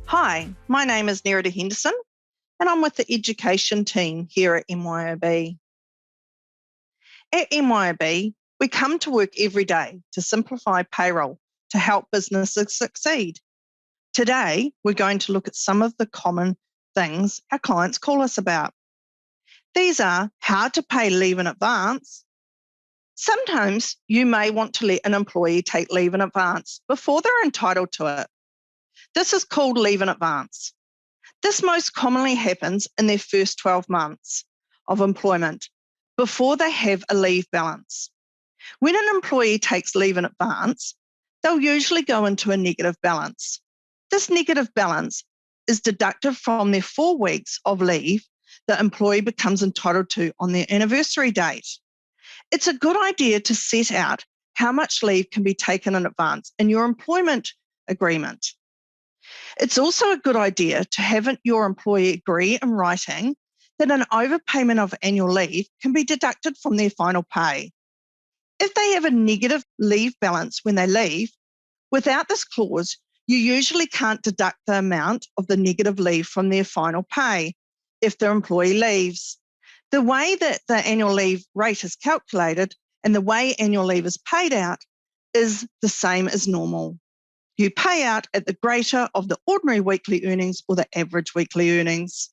Hi, my name is Nerida Henderson and I'm with the education team here at MYOB. At MYOB, we come to work every day to simplify payroll to help businesses succeed. Today, we're going to look at some of the common things our clients call us about. These are how to pay leave in advance. Sometimes you may want to let an employee take leave in advance before they're entitled to it. This is called leave in advance. This most commonly happens in their first 12 months of employment before they have a leave balance. When an employee takes leave in advance, they'll usually go into a negative balance. This negative balance is deducted from their 4 weeks of leave the employee becomes entitled to on their anniversary date. It's a good idea to set out how much leave can be taken in advance in your employment agreement. It's also a good idea to have your employee agree in writing that an overpayment of annual leave can be deducted from their final pay. If they have a negative leave balance when they leave, without this clause, you usually can't deduct the amount of the negative leave from their final pay if their employee leaves. The way that the annual leave rate is calculated and the way annual leave is paid out is the same as normal. You pay out at the greater of the ordinary weekly earnings or the average weekly earnings.